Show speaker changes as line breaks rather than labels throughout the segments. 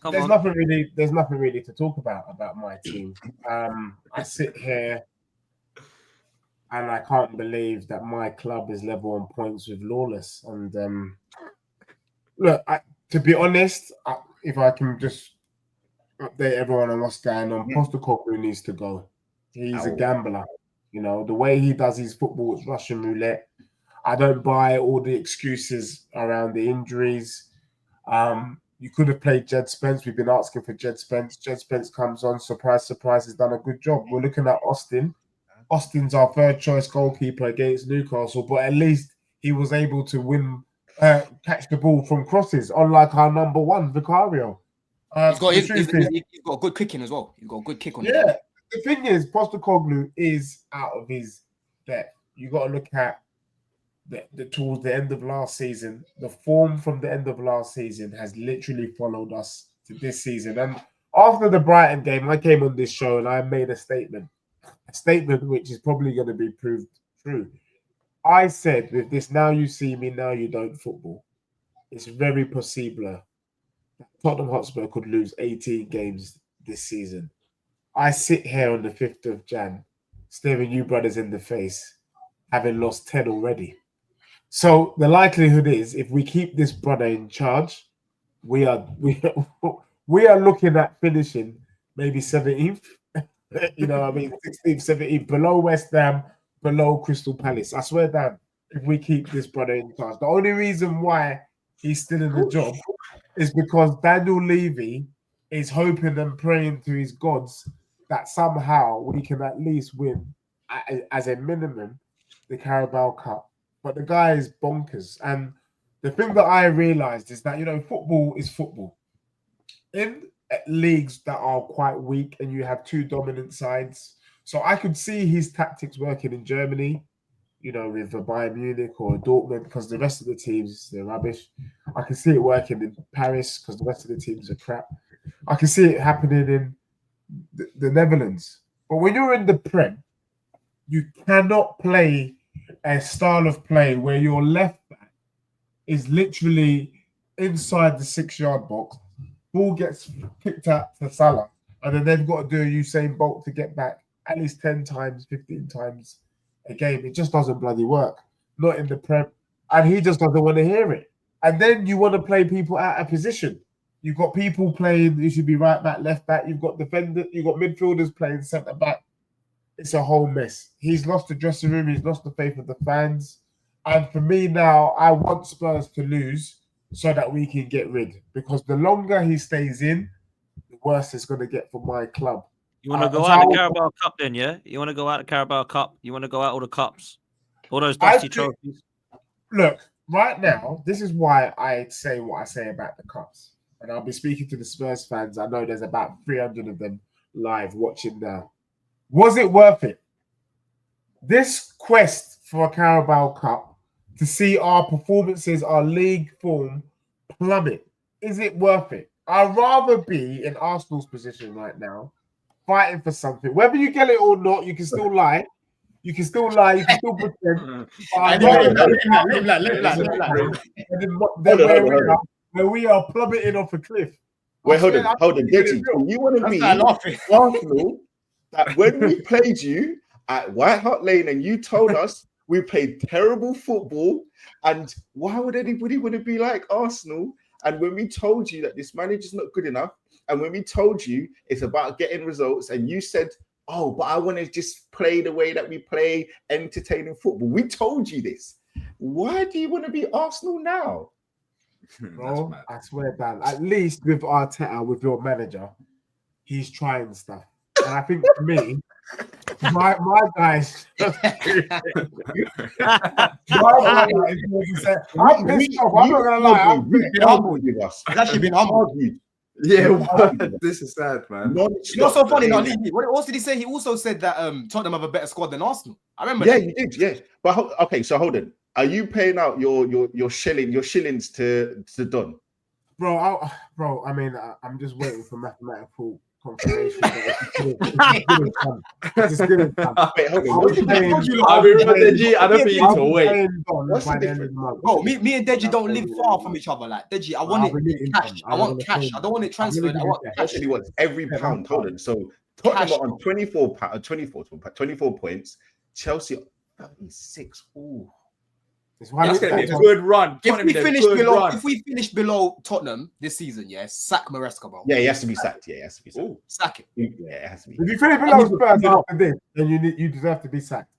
Come
There's
on.
nothing really. There's nothing really to talk about my team. I sit here and I can't believe that my club is level on points with Lawless. And look, to be honest, if I can just update everyone on what's going on, Postecoglou needs to go. He's a gambler. You know, the way he does his football is Russian roulette. I don't buy all the excuses around the injuries. You could have played Jed Spence. We've been asking for Jed Spence. Jed Spence comes on. Surprise, surprise, has done a good job. We're looking at Austin. Austin's our third choice goalkeeper against Newcastle, but at least he was able to catch the ball from crosses, unlike our number one, Vicario.
He's got a good kicking as well. He's got a good kick on him.
Yeah, the thing is, Postecoglou is out of his depth. You got to look at towards the end of last season. The form from the end of last season has literally followed us to this season. And after the Brighton game, I came on this show and I made a statement which is probably going to be proved true. I said with this "now you see me, now you don't" football, it's very possible that Tottenham Hotspur could lose 18 games this season. I sit here on the 5th of Jan, staring you brothers in the face, having lost 10 already. So the likelihood is, if we keep this brother in charge, we are looking at finishing maybe 17th. You know, I mean, 16th, 17th, below West Ham, below Crystal Palace. I swear down, if we keep this brother in charge. The only reason why he's still in the job is because Daniel Levy is hoping and praying to his gods that somehow we can at least win, as a minimum, the Carabao Cup. But the guy is bonkers. And the thing that I realized is that, you know, football is football. In leagues that are quite weak and you have two dominant sides. So I could see his tactics working in Germany, you know, with a Bayern Munich or a Dortmund, because the rest of the teams, they're rubbish. I can see it working in Paris because the rest of the teams are crap. I can see it happening in the Netherlands. But when you're in the Prem, you cannot play a style of play where your left back is literally inside the 6-yard box. Ball gets kicked out to Salah, and then they've got to do a Usain Bolt to get back at least 10 times, 15 times a game. It just doesn't bloody work. Not in the Prem. And he just doesn't want to hear it. And then you want to play people out of position. You've got people playing, you should be right back, left back. You've got defenders, you've got midfielders playing centre back. It's a whole mess. He's lost the dressing room. He's lost the faith of the fans. And for me now, I want Spurs to lose so that we can get rid. Because the longer he stays in, the worse it's going to get for my club.
You want to go out the Carabao Cup then, yeah? You want to go out the Carabao Cup? You want to go out all the cups? All those dusty trophies?
Look, right now, this is why I say what I say about the cups. And I'll be speaking to the Spurs fans. I know there's about 300 of them live watching now. Was it worth it? This quest for a Carabao Cup, to see our performances, our league form plummet, is it worth it? I'd rather be in Arsenal's position right now, fighting for something. Whether you get it or not, you can still lie. You can still lie. You can still pretend. Where we are plummeting off a cliff.
Wait, hold on. Getty, you want to be Arsenal that when we played you at White Hart Lane and you told us we played terrible football, and why would anybody want to be like Arsenal? And when we told you that this manager's not good enough, and when we told you it's about getting results, and you said, oh, but I want to just play the way that we play, entertaining football. We told you this. Why do you want to be Arsenal now?
Bro, I swear, Dan, at least with Arteta, with your manager, he's trying stuff. And I think for me, my guys, I'm pissed off. I'm not gonna lie. I've been humbled with us.
I've actually been humbled.
Yeah, this is sad, man.
You know, so funny. What else did he say? He also said that Tottenham have a better squad than Arsenal. I remember.
Yeah, you did. Yeah, but okay. So hold on. Are you paying out your shillings to Don?
Bro, I mean, I'm just waiting for mathematical confirmation. It's still in time.
Wait, hold on.
I was saying,
I'll be with Deji. I don't think you need to wait.
What's the
by the end of
difference?
the month.
Bro, me and Deji don't live far from each other. Like Deji, I want it cash. I want cash. I don't want it transferred. I want cash.
Actually, what's every pound? Hold on. So Tottenham are on 24 points. Chelsea 36. Ooh.
That's gonna be a good run.
If we finish below Tottenham this season, sack Maresca, bro.
Yeah, he has to be sacked. Yeah, he has to be sacked.
Ooh, sack it.
Yeah, it has to be.
If you finish below Spurs after this, then you deserve to be sacked.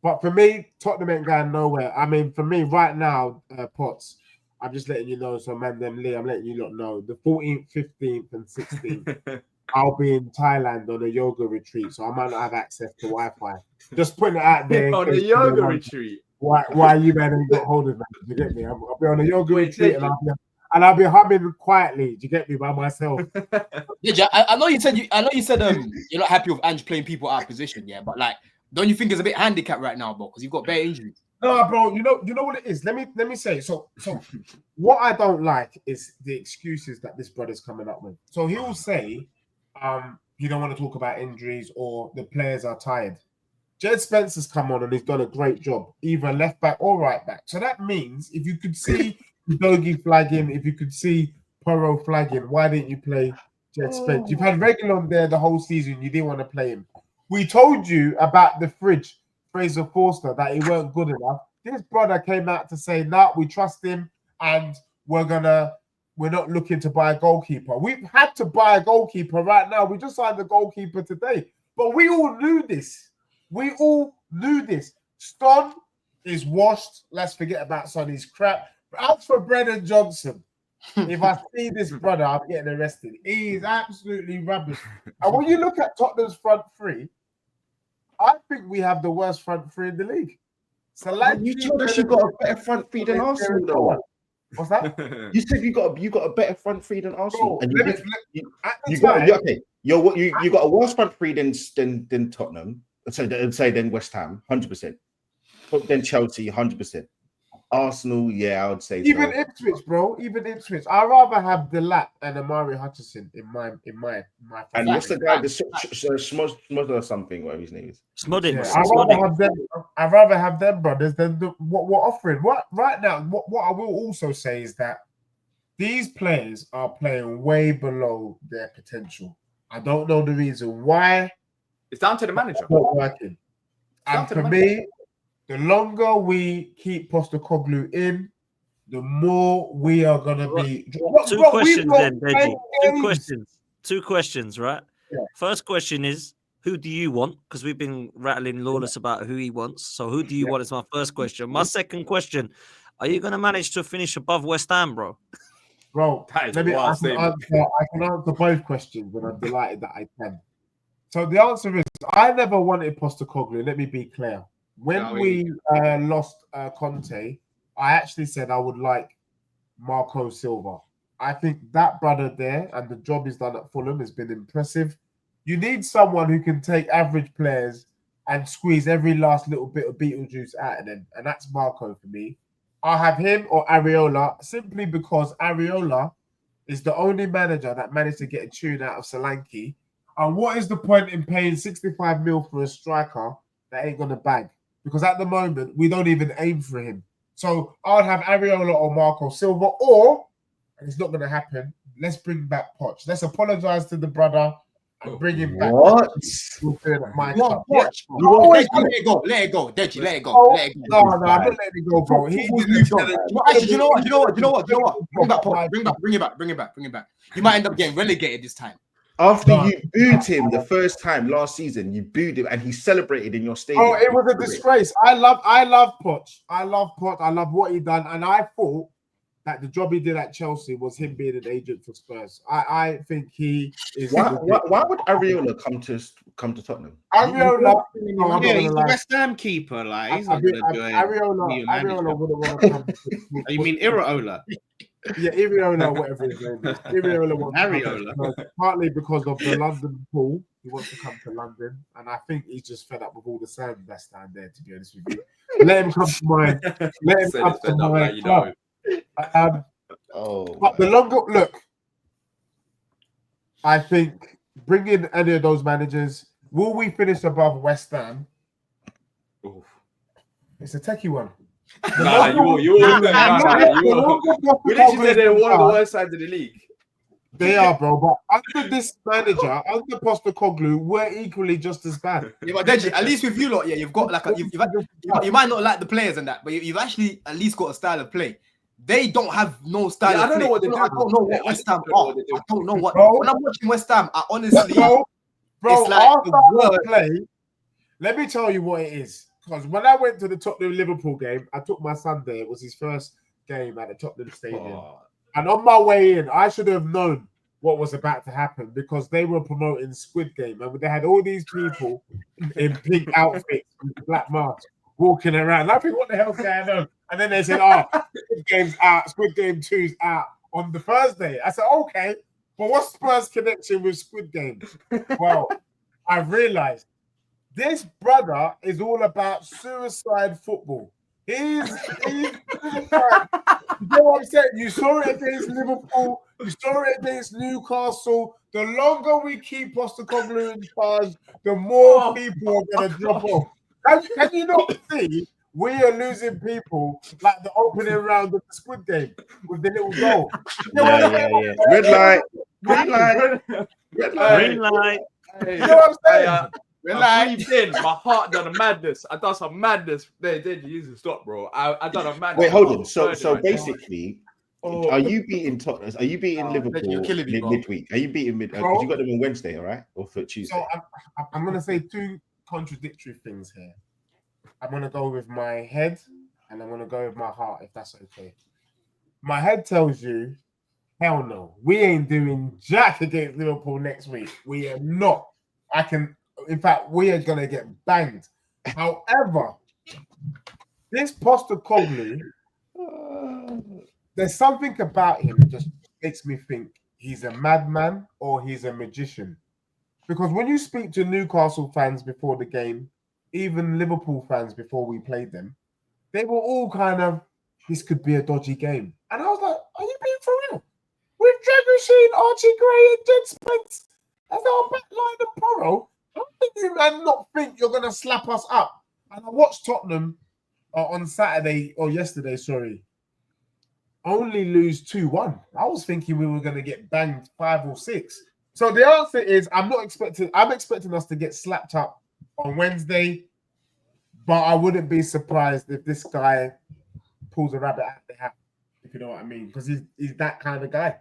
But for me, Tottenham ain't going nowhere. I mean, for me, right now, Potts, I'm just letting you know. So, man, Lee, I'm letting you lot know. The 14th, 15th, and 16th, I'll be in Thailand on a yoga retreat, so I might not have access to Wi-Fi. Just putting it out there.
On the yoga retreat.
Why you man ain't got hold of me? Do you get me? I'll be on a yoga retreat and I'll be humming quietly. Do you get me, by myself?
Yeah, I know you said you're not happy with Ange playing people out of position, but like, don't you think it's a bit handicapped right now, bro? Because you've got bare injuries.
No, bro. You know what it is. Let me say. So what I don't like is the excuses that this brother's coming up with. So he'll say, you don't want to talk about injuries or the players are tired. Jed Spencer's come on and he's done a great job, either left back or right back. So that means if you could see Dogi flagging, if you could see Porro flagging, why didn't you play Jed Spencer? You've had Reguilon there the whole season. You didn't want to play him. We told you about the fridge, Fraser Forster, that he weren't good enough. This brother came out to say, nah, we trust him and we're not looking to buy a goalkeeper. We've had to buy a goalkeeper right now. We just signed the goalkeeper today. But we all knew this. We all knew this. Son is washed. Let's forget about Son. He's crap. As for Brennan Johnson, if I see this brother, I'm getting arrested. He's absolutely rubbish. And when you look at Tottenham's front three, I think we have the worst front three in the league. So like
you told us you got a better front three than Arsenal, though.
What's that?
You said you got a better front three than Arsenal, and you got a worse front three than Tottenham. Say then West Ham, 100%. Then Chelsea, 100%. Arsenal, I would say
even so. Ipswich, bro. Even Ipswich. I'd rather have Delap and Amari Hutchison in my.
And what's the guy? The Smud or something, whatever his name is.
Smudding. I'd rather have them brothers than what we're offering. What right now? What I will also say is that these players are playing way below their potential. I don't know the reason why.
It's down to the manager.
It's not working. And for me, the longer we keep Postecoglou in, the more we are going to be...
Two questions, right? Yeah. First question is, who do you want? Because we've been rattling Lawless about who he wants. So who do you want is my first question. My second question, are you going to manage to finish above West Ham, bro?
Bro, I can answer both questions, and I'm delighted that I can. So the answer is, I never wanted Postecoglou. Let me be clear. When we lost Conte, I actually said I would like Marco Silva. I think that brother there and the job he's done at Fulham has been impressive. You need someone who can take average players and squeeze every last little bit of Beetlejuice out of them, and that's Marco for me. I'll have him or Areola simply because Areola is the only manager that managed to get a tune out of Solanke. And what is the point in paying 65 mil for a striker that ain't going to bag? Because at the moment, we don't even aim for him. So I'd have Areola or Marco Silva, or, and it's not going to happen, let's bring back Poch. Let's apologize to the brother and bring him back.
What?
Let it go. Deji, let it go.
No, I'm not letting it go, bro.
Actually, you know what? Bring it back. You might end up getting relegated this time.
After you booed him the first time last season, you booed him and he celebrated in your stadium.
Oh, it was a disgrace. I love Poch. I love what he done. And I thought that the job he did at Chelsea was him being an agent for Spurs. I think he is.
Why would Areola come to Tottenham?
Areola,
he's the West Ham keeper. Like he's not going to do it.
Areola wouldn't want to come.
You mean Iraola?
Yeah, Iriola, whatever his name is. Iriola partly because of the London pool. He wants to come to London, and I think he's just fed up with all the sand that's down there, to be honest with you. Let him come to mine. Let him come to mine. But the longer look, I think bringing any of those managers, will we finish above West Ham?
Oof.
It's a techie one.
Nah, you will. We literally said they're one of the worst sides of the league.
They are, bro. But under this manager, under Postecoglou, we're equally just as bad.
Yeah, but Deji, at least with you lot, yeah, you've got like you might not like the players and that, but you've actually at least got a style of play. They don't have no style.
Yeah,
of
I don't
play.
know what they do.
I don't know what West Ham are. I don't know what.
Bro,
when I'm watching West Ham, I honestly,
bro,
it's like
our
the
style of
worst.
play. Let me tell you what it is. Because when I went to the Tottenham Liverpool game, I took my son there. It was his first game at the Tottenham Stadium. And on my way in, I should have known what was about to happen because they were promoting Squid Game. And they had all these people in pink outfits with black masks walking around. I think, what the hell's going on? And then they said, Squid Game's out. Squid Game 2's out on the Thursday. I said, okay, but what's Spurs' connection with Squid Game? Well, I realized this brother is all about suicide football. He's suicide. You know what I'm saying? You saw it against Liverpool. You saw it against Newcastle. The longer we keep Postecoglou in charge, the more people are going to drop off. Can you not see we are losing people like the opening round of the Squid Game with the little goal?
Yeah. Red light. Green light.
Green light.
You know what I'm saying?
I breathed in. My heart done a madness. I done some madness. They use to stop, bro. I done a madness.
Wait, hold on. So basically, are you beating Tottenham? Are you beating Liverpool midweek? Are you beating mid? Because you got them on Wednesday, all right, or for Tuesday?
So I'm going to say two contradictory things here. I'm going to go with my head, and I'm going to go with my heart, if that's okay. My head tells you, hell no, we ain't doing jack against Liverpool next week. We are not. In fact, we are going to get banged. However, this Postecoglou, there's something about him that just makes me think he's a madman or he's a magician. Because when you speak to Newcastle fans before the game, even Liverpool fans before we played them, they were all kind of, this could be a dodgy game. And I was like, are you being for real? With Dragusin, Archie Gray, and Jed Spence as our backline and Porro, how can you, man, not think you're going to slap us up? And I watched Tottenham on Saturday, or yesterday, sorry, only lose 2-1. I was thinking we were going to get banged 5 or 6. So the answer is, I'm expecting us to get slapped up on Wednesday, but I wouldn't be surprised if this guy pulls a rabbit out of the hat, if you know what I mean, because he's that kind of guy.